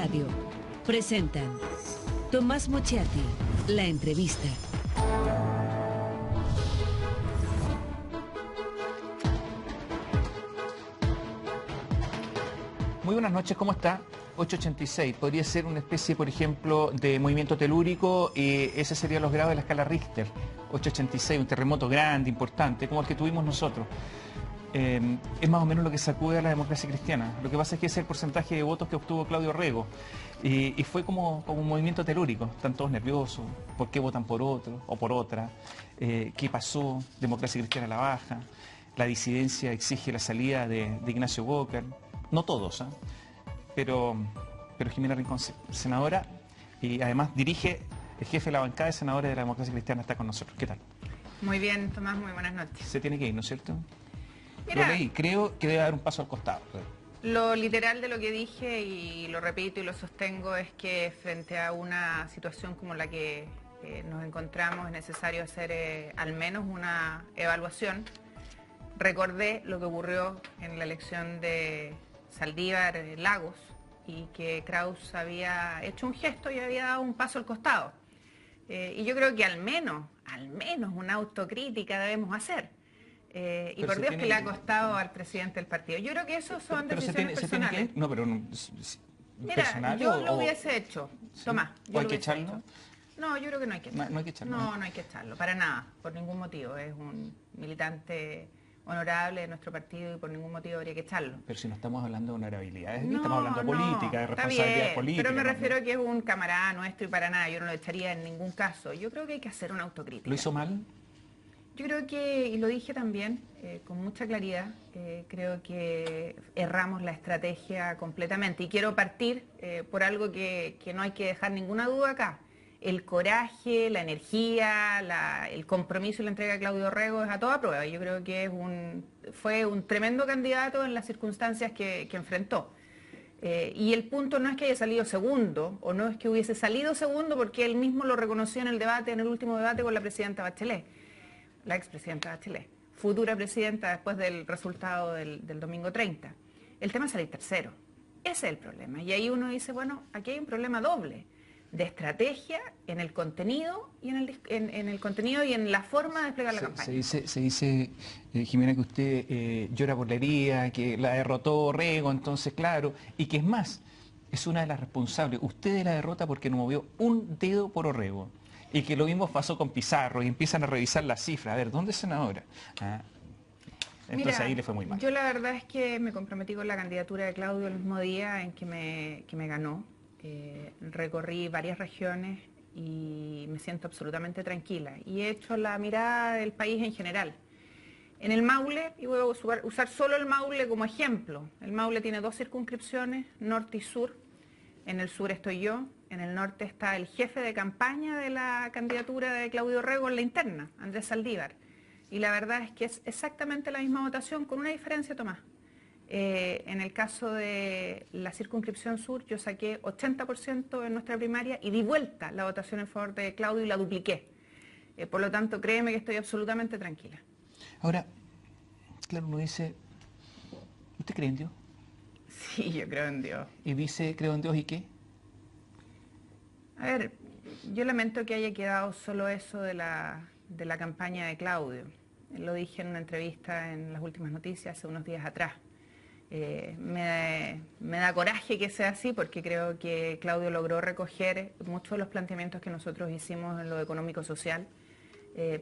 Radio presentan Tomás Mochiati, la entrevista. Muy buenas noches, ¿cómo está? 886, podría ser una especie, por ejemplo, de movimiento telúrico, y ese sería los grados de la escala Richter. 886, un terremoto grande, importante, como el que tuvimos nosotros. Es más o menos lo que sacude a la democracia cristiana. Lo que pasa es que ese es el porcentaje de votos que obtuvo Claudio Rego. Y fue como un movimiento telúrico. Están todos nerviosos. ¿Por qué votan por otro o por otra? ¿Qué pasó? Democracia cristiana a la baja. La disidencia exige la salida de Ignacio Walker. No todos, ¿eh? Pero Jimena Rincón, senadora, y además dirige, el jefe de la bancada de senadores de la democracia cristiana, está con nosotros. ¿Qué tal? Muy bien, Tomás, muy buenas noches. Se tiene que ir, ¿no es cierto? Mira, lo leí, creo que debe dar un paso al costado. Lo literal de lo que dije, y lo repito y lo sostengo, es que frente a una situación como la que nos encontramos es necesario hacer al menos una evaluación. Recordé lo que ocurrió en la elección de Saldívar Lagos y que Kraus había hecho un gesto y había dado un paso al costado. Y yo creo que al menos una autocrítica debemos hacer. Y por Dios que le ha costado al presidente del partido. Yo creo que eso son decisiones personales. No, pero no, mira, personal yo lo hubiese hecho, ¿sí? Tomás. ¿O hay que echarlo? No, yo creo que no hay que echarlo. No hay que echarlo. No hay que echarlo, para nada, por ningún motivo. Es un militante honorable de nuestro partido y por ningún motivo habría que echarlo. Pero si no estamos hablando de honorabilidad, no, estamos hablando de política, de responsabilidad política. Pero me refiero a que es un camarada nuestro y para nada, yo no lo echaría en ningún caso. Yo creo que hay que hacer una autocrítica. ¿Lo hizo mal? Yo creo que, y lo dije también con mucha claridad, creo que erramos la estrategia completamente. Y quiero partir por algo que no hay que dejar ninguna duda acá. El coraje, la energía, el compromiso y la entrega de Claudio Rego es a toda prueba. Yo creo que fue un tremendo candidato en las circunstancias que enfrentó. Y el punto no es que haya salido segundo, o no es que hubiese salido segundo, porque él mismo lo reconoció en el debate, en el último debate con la presidenta Bachelet, la expresidenta Bachelet, futura presidenta después del resultado del domingo 30. El tema es salir tercero. Ese es el problema. Y ahí uno dice, bueno, aquí hay un problema doble de estrategia en el contenido y en el contenido y en la forma de desplegar la campaña. Se dice Jimena, que usted llora por la herida, que la derrotó Rego, entonces claro, y que es más, es una de las responsables, usted de la derrota porque no movió un dedo por Orrego, y que lo mismo pasó con Pizarro, y empiezan a revisar las cifras, a ver, ¿dónde es senadora? Entonces mira, ahí le fue muy mal. Yo la verdad es que me comprometí con la candidatura de Claudio el mismo día en que me ganó. Recorrí varias regiones y me siento absolutamente tranquila y he hecho la mirada del país en general. En el Maule, y voy a usar solo el Maule como ejemplo, el Maule tiene 2 circunscripciones, norte y sur. En el sur estoy yo, en el norte está el jefe de campaña de la candidatura de Claudio Rego en la interna, Andrés Saldívar, y la verdad es que es exactamente la misma votación con una diferencia, Tomás. En el caso de la circunscripción sur, yo saqué 80% en nuestra primaria y di vuelta la votación en favor de Claudio y la dupliqué. Por lo tanto, créeme que estoy absolutamente tranquila. Ahora, claro, uno dice, ¿usted cree en Dios? Sí, yo creo en Dios. ¿Y dice, creo en Dios y qué? A ver, yo lamento que haya quedado solo eso de la campaña de Claudio. Lo dije en una entrevista en Las Últimas Noticias hace unos días atrás. Me da coraje que sea así porque creo que Claudio logró recoger muchos de los planteamientos que nosotros hicimos en lo económico-social,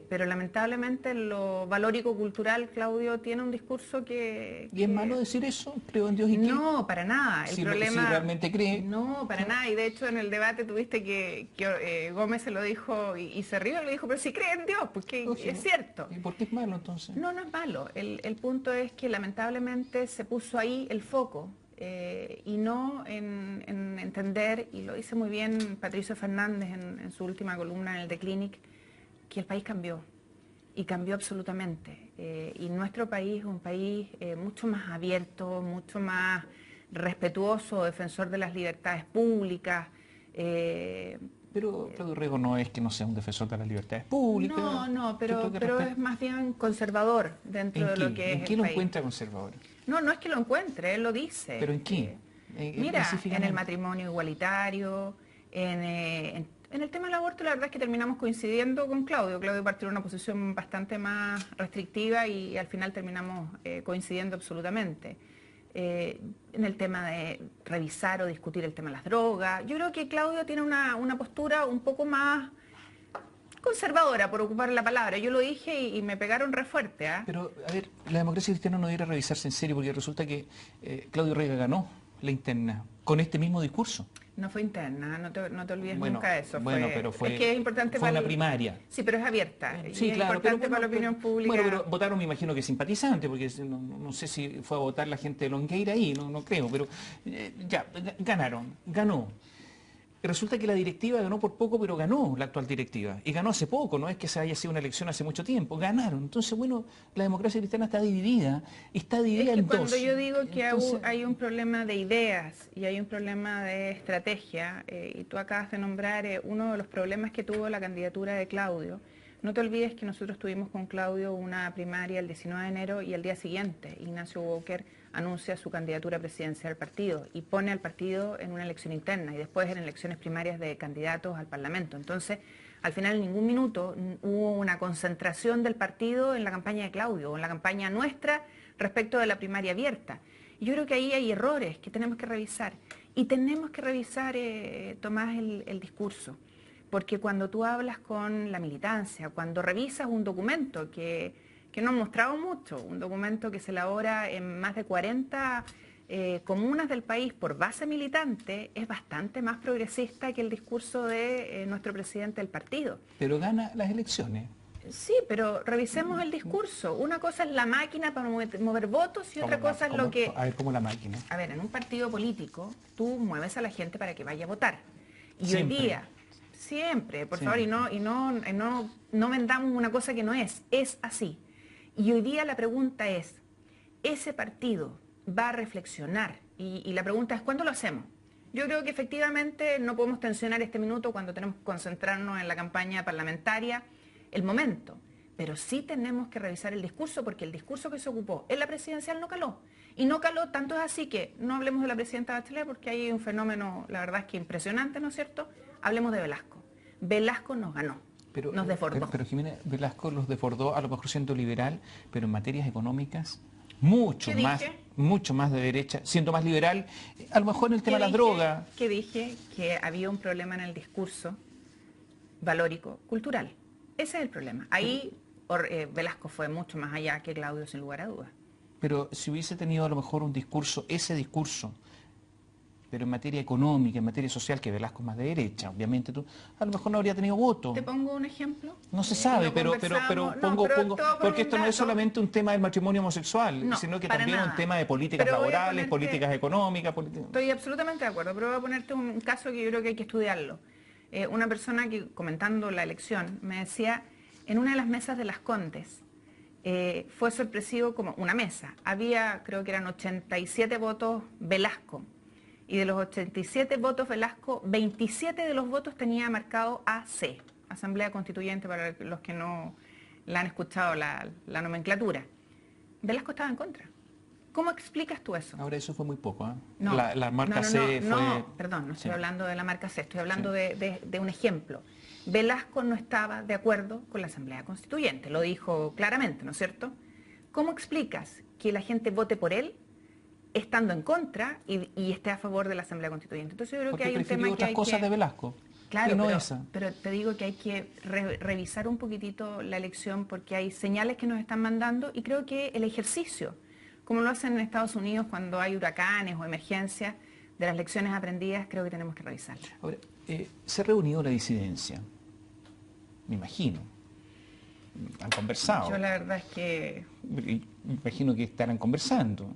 pero lamentablemente en lo valórico-cultural Claudio tiene un discurso que... ¿Y es malo decir eso? ¿Creo en Dios y qué? No, para nada. El problema... Si realmente cree... No, para nada. Y de hecho en el debate tuviste que Gómez se lo dijo y se rió y le dijo, pero si cree en Dios, porque es cierto. ¿Y por qué es malo entonces? No, no es malo. El punto es que lamentablemente se puso ahí el foco y no en entender, y lo dice muy bien Patricio Fernández en su última columna en el The Clinic, que el país cambió, y cambió absolutamente. Y nuestro país es un país mucho más abierto, mucho más respetuoso, defensor de las libertades públicas. Pero Claudio Rego no es que no sea un defensor de las libertades públicas. No, pero es más bien conservador dentro de lo que es el país. ¿En qué lo encuentra conservador? No es que lo encuentre, él lo dice. ¿Pero en qué? Mira, en específicamente? el matrimonio igualitario, en el tema del aborto, la verdad es que terminamos coincidiendo con Claudio. Claudio partió en una posición bastante más restrictiva y al final terminamos coincidiendo absolutamente. En el tema de revisar o discutir el tema de las drogas. Yo creo que Claudio tiene una postura un poco más conservadora, por ocupar la palabra. Yo lo dije y me pegaron re fuerte. Pero, a ver, la democracia cristiana no debería revisarse en serio porque resulta que Claudio Rega ganó la interna con este mismo discurso. No fue interna, no te olvides Bueno, nunca de eso. bueno, pero fue, es que es importante fue para una primaria. Sí, pero es abierta. Sí, y es claro, importante pero para la opinión pública. Bueno, pero votaron, me imagino que simpatizante, porque no sé si fue a votar la gente de Longueira ahí, no creo, pero ya, ganó. Resulta que la directiva ganó por poco, pero ganó la actual directiva. Y ganó hace poco, no es que se haya sido una elección hace mucho tiempo, ganaron. Entonces, bueno, la democracia cristiana está dividida Es que en dos. cuando yo digo que Entonces, hay un problema de ideas y hay un problema de estrategia, y tú acabas de nombrar uno de los problemas que tuvo la candidatura de Claudio, no te olvides que nosotros tuvimos con Claudio una primaria el 19 de enero y al día siguiente Ignacio Walker anuncia su candidatura presidencial al partido y pone al partido en una elección interna y después en elecciones primarias de candidatos al Parlamento. Entonces, al final en ningún minuto hubo una concentración del partido en la campaña de Claudio o en la campaña nuestra respecto de la primaria abierta. Y yo creo que ahí hay errores que tenemos que revisar. Y tenemos que revisar, Tomás, el discurso. Porque cuando tú hablas con la militancia, cuando revisas un documento que no han mostrado mucho, un documento que se elabora en más de 40 comunas del país por base militante, es bastante más progresista que el discurso de nuestro presidente del partido. pero gana las elecciones. Sí, pero revisemos el discurso. Una cosa es la máquina para mover votos y otra cosa es lo que... A ver, ¿cómo la máquina? A ver, en un partido político tú mueves a la gente para que vaya a votar. Y Siempre. hoy día, siempre, por Siempre. favor, no vendamos una cosa que no es así. Y hoy día la pregunta es, ¿ese partido va a reflexionar? Y la pregunta es, ¿cuándo lo hacemos? Yo creo que efectivamente no podemos tensionar este minuto cuando tenemos que concentrarnos en la campaña parlamentaria, el momento. Pero sí tenemos que revisar el discurso, porque el discurso que se ocupó en la presidencial no caló. Y no caló, tanto es así que no hablemos de la presidenta Bachelet, porque hay un fenómeno, la verdad es que impresionante, ¿no es cierto? Hablemos de Velasco. Velasco nos ganó. Nos desbordó. Pero Jimena Velasco los desbordó, a lo mejor siendo liberal, pero en materias económicas mucho más de derecha, siendo más liberal, a lo mejor en el tema de las drogas. Que dije que había un problema en el discurso valórico, cultural. Ese es el problema. Ahí Velasco fue mucho más allá que Claudio, sin lugar a dudas. Pero si hubiese tenido a lo mejor un discurso, ese discurso, pero en materia económica, en materia social, que Velasco es más de derecha, obviamente tú, a lo mejor no habría tenido voto. ¿Te pongo un ejemplo? No se sabe, pero pongo, porque esto no es solamente un tema del matrimonio homosexual, No, sino que para también nada. un tema de políticas Pero voy a laborales, ponerte- políticas económicas. Estoy absolutamente de acuerdo, pero voy a ponerte un caso que yo creo que hay que estudiarlo. Una persona que, comentando la elección, me decía, en una de las mesas de Las Condes, fue sorpresivo como una mesa. Había, creo que eran 87 votos Velasco. Y de los 87 votos Velasco, 27 de los votos tenía marcado AC, Asamblea Constituyente, para los que no la han escuchado la nomenclatura. Velasco estaba en contra. ¿Cómo explicas tú eso? Ahora eso fue muy poco, ¿eh? No, la marca no, C fue... no, perdón, no estoy Sí. hablando de la marca C, estoy hablando Sí. de un ejemplo. Velasco no estaba de acuerdo con la Asamblea Constituyente, lo dijo claramente, ¿no es cierto? ¿Cómo explicas que la gente vote por él estando en contra y esté a favor de la Asamblea Constituyente? Entonces yo creo Porque que hay un prefirió tema que otras hay cosas que... de Velasco. Claro, y no esa. pero te digo que hay que revisar un poquitito la elección porque hay señales que nos están mandando y creo que el ejercicio, como lo hacen en Estados Unidos cuando hay huracanes o emergencias, de las lecciones aprendidas, creo que tenemos que revisarlas. Ahora, se ha reunido la disidencia, me imagino. Han conversado. Yo la verdad es que Me imagino que estarán conversando.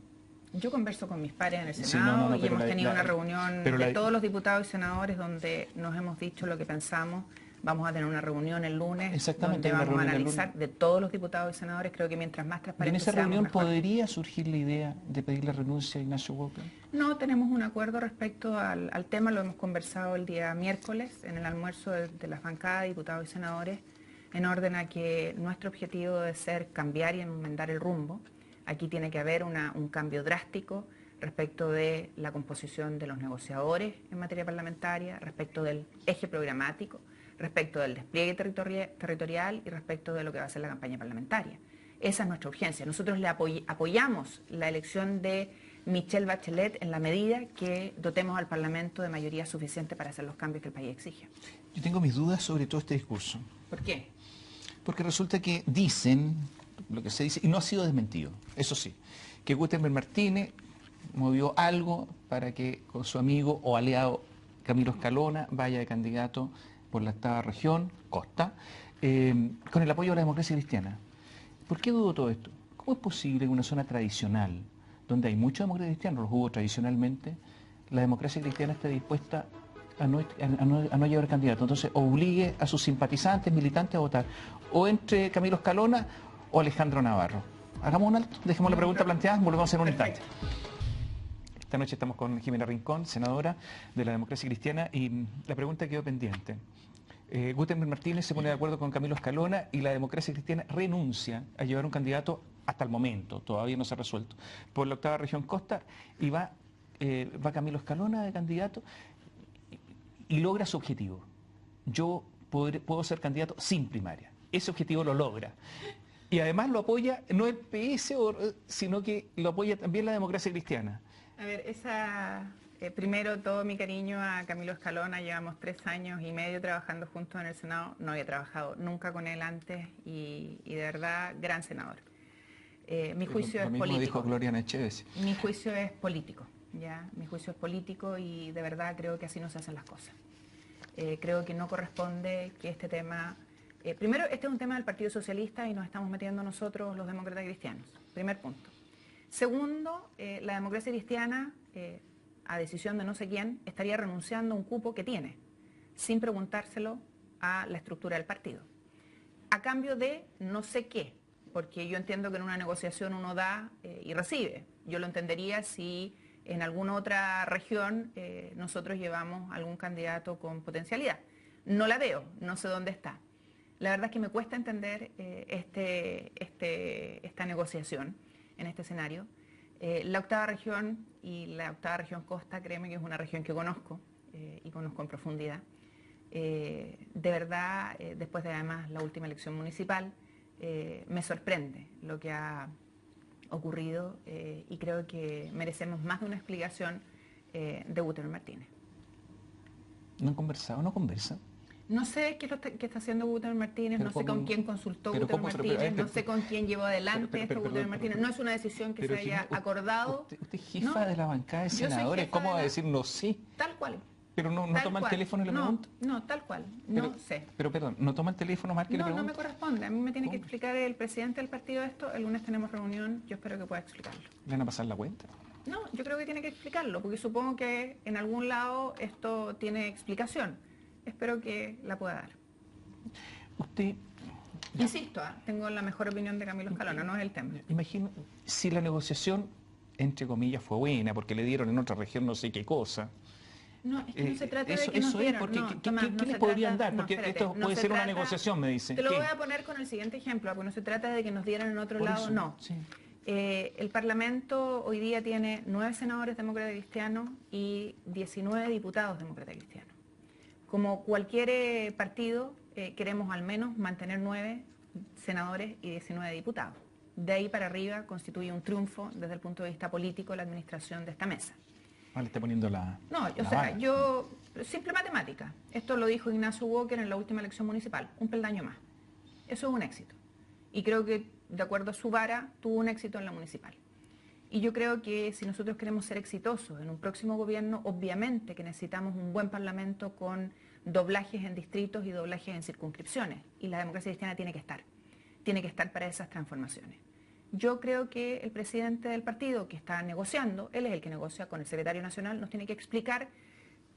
yo converso con mis pares en el Sí, Senado y pero hemos tenido una pero reunión de todos los diputados y senadores donde nos hemos dicho lo que pensamos. Vamos a tener una reunión el lunes Exactamente, donde una vamos a reunión el analizar lunes. de todos los diputados y senadores. Creo que mientras más ¿Y en transparentes esa seamos, reunión mejor. podría surgir la idea de pedir la renuncia a Ignacio Walker? No tenemos un acuerdo respecto al tema, lo hemos conversado el día miércoles en el almuerzo de las bancadas, diputados y senadores, en orden a que nuestro objetivo debe ser cambiar y enmendar el rumbo. Aquí tiene que haber un cambio drástico respecto de la composición de los negociadores en materia parlamentaria, respecto del eje programático, respecto del despliegue territorial y respecto de lo que va a ser la campaña parlamentaria. Esa es nuestra urgencia. Nosotros le apoyamos la elección de Michelle Bachelet en la medida que dotemos al Parlamento de mayoría suficiente para hacer los cambios que el país exige. Yo tengo mis dudas sobre todo este discurso. ¿Por qué? Porque resulta que dicen, lo que se dice, y no ha sido desmentido, eso sí, que Gutenberg Martínez movió algo para que con su amigo o aliado Camilo Escalona vaya de candidato por la octava región, Costa, con el apoyo de la democracia cristiana. ¿Por qué dudo todo esto? ¿Cómo es posible que una zona tradicional, donde hay muchos demócratas cristianos, los hubo tradicionalmente, la democracia cristiana esté dispuesta a no llevar candidato? Entonces, obligue a sus simpatizantes, militantes a votar, o entre Camilo Escalona o Alejandro Navarro. Hagamos un alto, dejemos la pregunta planteada, volvemos en un instante. Esta noche estamos con Jimena Rincón, senadora de la democracia cristiana, y la pregunta quedó pendiente. Gutenberg Martínez se pone de acuerdo con Camilo Escalona y la democracia cristiana renuncia a llevar un candidato hasta el momento, todavía no se ha resuelto, por la octava región Costa, y va Camilo Escalona de candidato y logra su objetivo. Yo puedo ser candidato sin primaria. Ese objetivo lo logra. Y además lo apoya no el PS, sino que lo apoya también la democracia cristiana. A ver, primero todo mi cariño a Camilo Escalona. Llevamos 3 años y medio trabajando juntos en el Senado. No había trabajado nunca con él antes y de verdad, gran senador. Mi juicio es político. Dijo Gloria Necheves. Mi juicio es político, ¿ya? Mi juicio es político y de verdad creo que así no se hacen las cosas. Creo que no corresponde que este tema... primero, este es un tema del Partido Socialista y nos estamos metiendo nosotros los demócratas cristianos. Primer punto. Segundo, la democracia cristiana, a decisión de no sé quién, estaría renunciando a un cupo que tiene, sin preguntárselo a la estructura del partido. A cambio de no sé qué, porque yo entiendo que en una negociación uno da y recibe. Yo lo entendería si en alguna otra región nosotros llevamos algún candidato con potencialidad. No la veo, no sé dónde está. La verdad es que me cuesta entender esta negociación en este escenario. La octava región y la octava región Costa, créeme que es una región que conozco y conozco en profundidad. De verdad, después de además la última elección municipal, me sorprende lo que ha ocurrido y creo que merecemos más de una explicación de Gutenberg Martínez. ¿No han conversado? ¿No conversa? No sé qué está haciendo Gutenberg Martínez, no sé con quién consultó Gutenberg Martínez, no sé con quién llevó adelante esto Gutenberg Martínez. No es una decisión que se haya acordado. Usted es jefa de la bancada de senadores, ¿cómo va a decir no sí? Tal cual. Pero no toma el teléfono y le pregunta. No, tal cual, no sé. Pero perdón, ¿no toma el teléfono más que le pregunta? No me corresponde, a mí me tiene que explicar el presidente del partido esto, el lunes tenemos reunión, yo espero que pueda explicarlo. ¿Le van a pasar la cuenta? No, yo creo que tiene que explicarlo, porque supongo que en algún lado esto tiene explicación. Espero que la pueda dar. Usted... Insisto, tengo la mejor opinión de Camilo Escalona, no es el tema. Imagino, si la negociación, entre comillas, fue buena, porque le dieron en otra región no sé qué cosa. No, es que no se trata de que nos dieron. Porque, no, ¿qué les podrían dar? Porque esto puede ser una negociación, me dicen. Te lo voy a poner con el siguiente ejemplo, porque no se trata de que nos dieran en otro lado, eso, no. Sí. El Parlamento hoy día tiene 9 senadores demócratas cristianos y 19 diputados demócratas cristianos. Como cualquier partido, queremos al menos mantener 9 senadores y 19 diputados. De ahí para arriba constituye un triunfo desde el punto de vista político la administración de esta mesa. Ah, le está poniendo la... No, simple matemática. Esto lo dijo Ignacio Walker en la última elección municipal, un peldaño más. Eso es un éxito. Y creo que, de acuerdo a su vara, tuvo un éxito en la municipal. Y yo creo que si nosotros queremos ser exitosos en un próximo gobierno, obviamente que necesitamos un buen parlamento con doblajes en distritos y doblajes en circunscripciones. Y la democracia cristiana tiene que estar para esas transformaciones. Yo creo que el presidente del partido que está negociando, él es el que negocia con el secretario nacional, nos tiene que explicar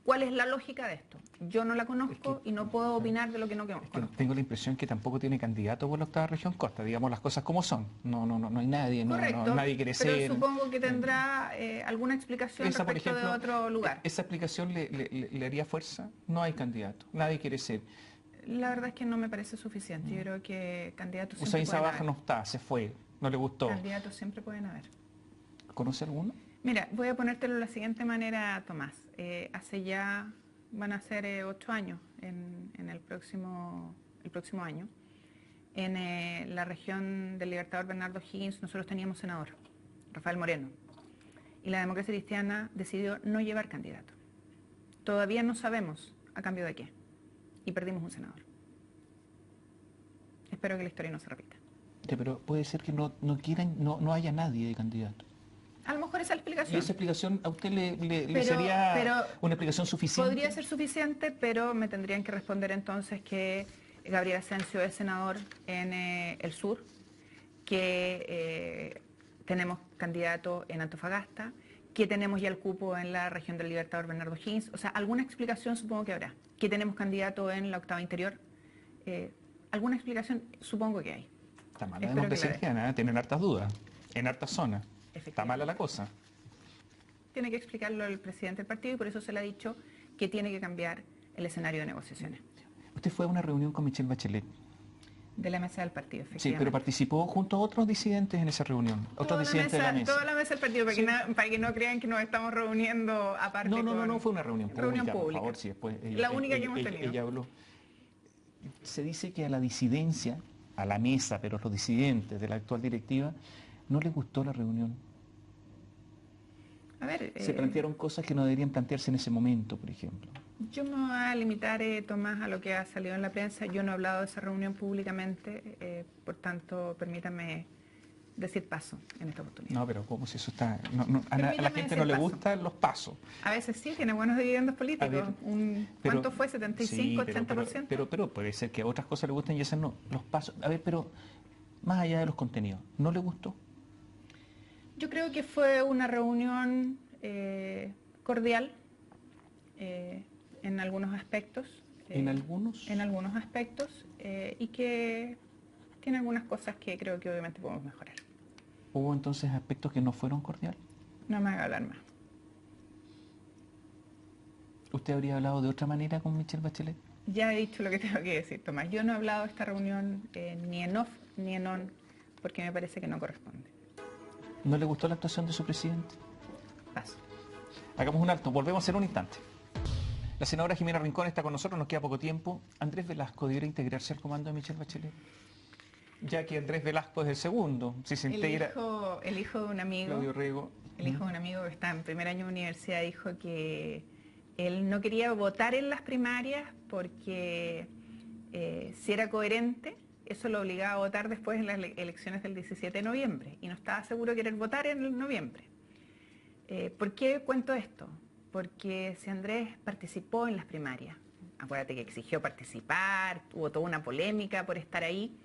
cuál es la lógica de esto. Yo no la conozco y no puedo opinar de lo que no conozco. Tengo la impresión que tampoco tiene candidato por la octava región Costa, digamos las cosas como son. No hay nadie, correcto, nadie quiere ser. Pero supongo que tendrá alguna explicación respecto por ejemplo, de otro lugar. ¿Esa explicación le haría fuerza? No hay candidato, nadie quiere ser. La verdad es que no me parece suficiente. Yo creo que candidatos siempre pueden haber. Usain Sabaja no está, se fue, no le gustó. Candidatos siempre pueden haber. ¿Conoce alguno? Mira, voy a ponértelo de la siguiente manera, Tomás. Hace ya, van a ser 8 años en el próximo año. En la región del Libertador Bernardo Higgins nosotros teníamos senador, Rafael Moreno, y la democracia cristiana decidió no llevar candidato. Todavía no sabemos a cambio de qué, y perdimos un senador. Espero que la historia no se repita. Sí, pero puede ser que no quieran, no haya nadie de candidato. A lo mejor esa es la explicación. ¿Y esa explicación a usted le sería una explicación suficiente? Podría ser suficiente, pero me tendrían que responder entonces que Gabriel Asensio es senador en el sur, que tenemos candidato en Antofagasta, que tenemos ya el cupo en la región del Libertador Bernardo Higgins. O sea, alguna explicación supongo que habrá. Que tenemos candidato en la octava interior. Alguna explicación supongo que hay. Está mala la democracia cristiana, ¿eh? Tienen hartas dudas, en hartas zonas. Está mala la cosa. Tiene que explicarlo el presidente del partido y por eso se le ha dicho que tiene que cambiar el escenario de negociaciones. Usted fue a una reunión con Michelle Bachelet. De la mesa del partido, efectivamente. Sí, pero participó junto a otros disidentes en esa reunión. Otros disidentes de la mesa. Toda la mesa del partido, para que no crean que nos estamos reuniendo aparte. No, fue una reunión pública. Por favor, sí, después la única que hemos tenido. Ella habló. Se dice que a la disidencia, a la mesa, pero a los disidentes de la actual directiva, no les gustó la reunión. A ver, se plantearon cosas que no deberían plantearse en ese momento, por ejemplo. Yo me voy a limitar, Tomás, a lo que ha salido en la prensa. Yo no he hablado de esa reunión públicamente, por tanto, permítame decir paso en esta oportunidad. No, pero ¿cómo si eso está...? A la gente no le gustan los pasos. A veces sí, tiene buenos dividendos políticos. Ver, ¿Cuánto fue? ¿75, sí, 80%? Pero puede ser que a otras cosas le gusten y esas no. Los pasos... A ver, pero más allá de los contenidos, ¿no le gustó? Yo creo que fue una reunión cordial en algunos aspectos. ¿En algunos? En algunos aspectos y que tiene algunas cosas que creo que obviamente podemos mejorar. ¿Hubo entonces aspectos que no fueron cordiales? No me haga hablar más. ¿Usted habría hablado de otra manera con Michelle Bachelet? Ya he dicho lo que tengo que decir, Tomás. Yo no he hablado de esta reunión ni en off ni en on porque me parece que no corresponde. ¿No le gustó la actuación de su presidente? Paso. Hagamos un alto, volvemos en un instante. La senadora Jimena Rincón está con nosotros, nos queda poco tiempo. ¿Andrés Velasco debería integrarse al comando de Michelle Bachelet? Ya que Andrés Velasco es el segundo, si se integra... El hijo de un amigo, Claudio Rego. El hijo de un amigo que está en primer año de universidad dijo que él no quería votar en las primarias porque si era coherente, eso lo obligaba a votar después en las elecciones del 17 de noviembre y no estaba seguro de querer votar en el noviembre. ¿Por qué cuento esto? Porque si Andrés participó en las primarias, acuérdate que exigió participar, hubo toda una polémica por estar ahí,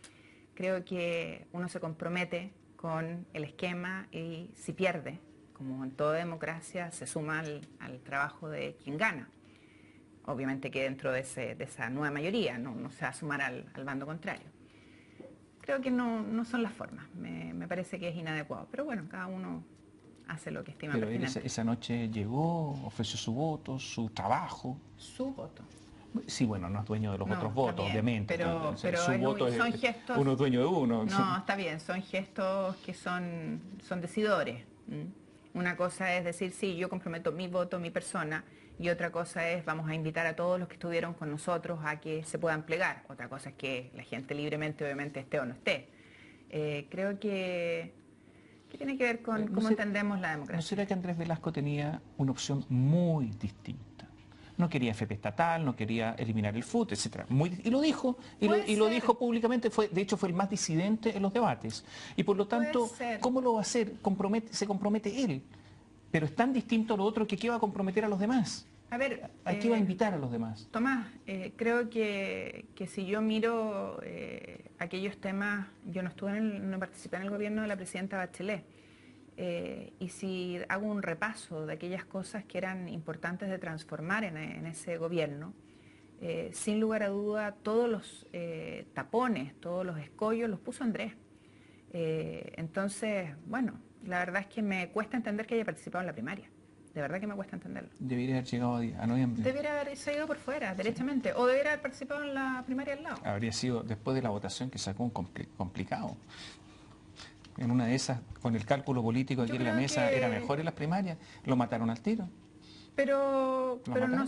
creo que uno se compromete con el esquema y si pierde, como en toda democracia, se suma al trabajo de quien gana. Obviamente que dentro de esa nueva mayoría, no se va a sumar al bando contrario. Creo que no son las formas, me parece que es inadecuado, pero bueno, cada uno hace lo que estima pertinente. Pero esa noche llegó, ofreció su voto, su trabajo. Su voto. Sí, bueno, no es dueño de los otros votos, bien, obviamente. Pero su voto son gestos, uno es dueño de uno. No, está bien, son gestos que son decidores. Una cosa es decir, sí, yo comprometo mi voto, mi persona, y otra cosa es, vamos a invitar a todos los que estuvieron con nosotros a que se puedan plegar. Otra cosa es que la gente libremente, obviamente, esté o no esté. Creo que tiene que ver con cómo entendemos la democracia. ¿No será que Andrés Velasco tenía una opción muy distinta? No quería FP estatal, no quería eliminar el FUT, etc. Y lo dijo, y lo dijo públicamente, de hecho fue el más disidente en los debates. Y por lo tanto, ¿cómo lo va a hacer? Se compromete él. Pero es tan distinto a lo otro que ¿qué va a comprometer a los demás? A ver, ¿A qué va a invitar a los demás? Tomás, creo que si yo miro aquellos temas, yo no participé en el gobierno de la presidenta Bachelet, y si hago un repaso de aquellas cosas que eran importantes de transformar en ese gobierno, sin lugar a duda todos los tapones, todos los escollos los puso Andrés. Entonces, bueno, la verdad es que me cuesta entender que haya participado en la primaria. De verdad que me cuesta entenderlo. Debería haber llegado a noviembre. Debería haberse ido por fuera, derechamente. O debería haber participado en la primaria al lado. Habría sido después de la votación que sacó un complicado. En una de esas, con el cálculo político aquí Yo en la creo mesa, que- era mejor en las primarias. Lo mataron al tiro. Pero mataron. no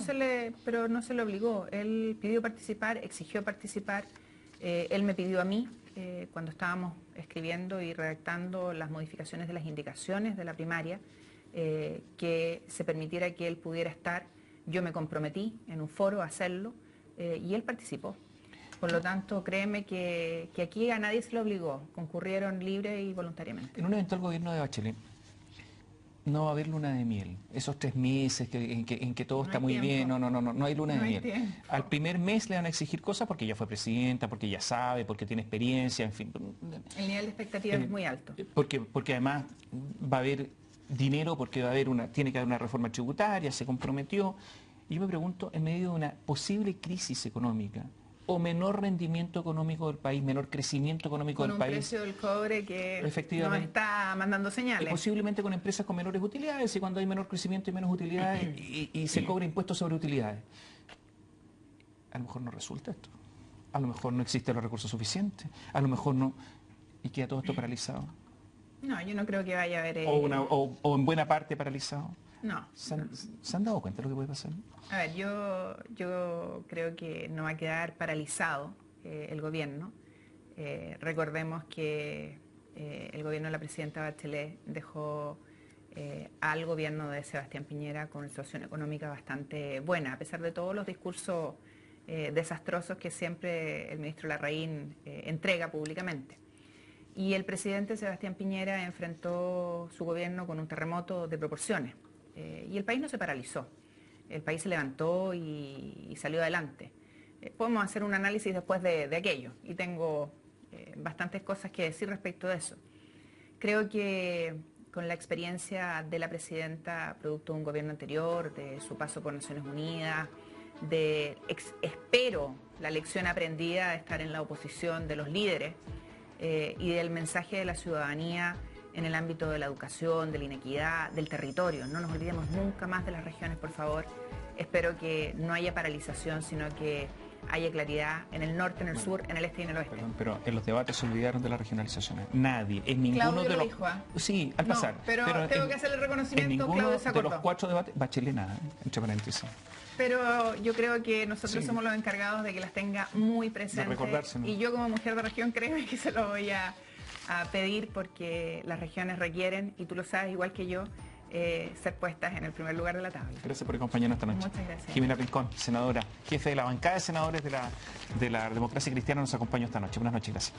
se le obligó. Él pidió participar, exigió participar. Él me pidió a mí, cuando estábamos escribiendo y redactando las modificaciones de las indicaciones de la primaria, que se permitiera que él pudiera estar. Yo me comprometí en un foro a hacerlo y él participó. Por lo tanto, créeme que aquí a nadie se le obligó. Concurrieron libre y voluntariamente. En un eventual gobierno de Bachelet, no va a haber luna de miel. Esos 3 meses en que todo No está hay muy bien, tiempo. no hay luna No de hay miel. tiempo. Al primer mes le van a exigir cosas porque ya fue presidenta, porque ya sabe, porque tiene experiencia, en fin. El nivel de expectativa es muy alto. Porque además va a haber dinero, porque tiene que haber una reforma tributaria, se comprometió. Y yo me pregunto, en medio de una posible crisis económica, o menor rendimiento económico del país, menor crecimiento económico Con del un país, precio del cobre que nos efectivamente, está mandando y señales. posiblemente con empresas con menores utilidades, y cuando hay menor crecimiento y menos utilidades, y se cobra impuestos sobre utilidades. A lo mejor no resulta esto. A lo mejor no existen los recursos suficientes. A lo mejor no. Y queda todo esto paralizado. No, yo no creo que vaya a haber... O en buena parte paralizado. No. ¿Se han dado cuenta de lo que puede pasar? A ver, yo creo que no va a quedar paralizado el gobierno. Recordemos que el gobierno de la presidenta Bachelet dejó al gobierno de Sebastián Piñera con una situación económica bastante buena, a pesar de todos los discursos desastrosos que siempre el ministro Larraín entrega públicamente. Y el presidente Sebastián Piñera enfrentó su gobierno con un terremoto de proporciones. Y el país no se paralizó. El país se levantó y salió adelante. Podemos hacer un análisis después de aquello. Y tengo bastantes cosas que decir respecto de eso. Creo que con la experiencia de la presidenta, producto de un gobierno anterior, de su paso por Naciones Unidas, espero la lección aprendida de estar en la oposición de los líderes y del mensaje de la ciudadanía en el ámbito de la educación, de la inequidad, del territorio. No nos olvidemos nunca más de las regiones, por favor. Espero que no haya paralización, sino que haya claridad en el norte, en el sur, en el este y en el oeste. Perdón, pero en los debates se olvidaron de la regionalización. Nadie, en ninguno Claudio de lo los... dijo, ¿ah? Sí, al No, pasar. pero tengo que hacerle el reconocimiento, en ninguno Claudio se de acordó. los 4 debates, Bachelet nada, entre paréntesis. Pero yo creo que nosotros Sí. somos los encargados de que las tenga muy presentes. recordárselo. Y yo como mujer de región, créeme que se lo voy a pedir porque las regiones requieren, y tú lo sabes igual que yo, ser puestas en el primer lugar de la tabla. Gracias por acompañarnos esta noche. Muchas gracias. Jimena Rincón, senadora, jefe de la bancada de senadores de la democracia cristiana, nos acompañó esta noche. Buenas noches, gracias.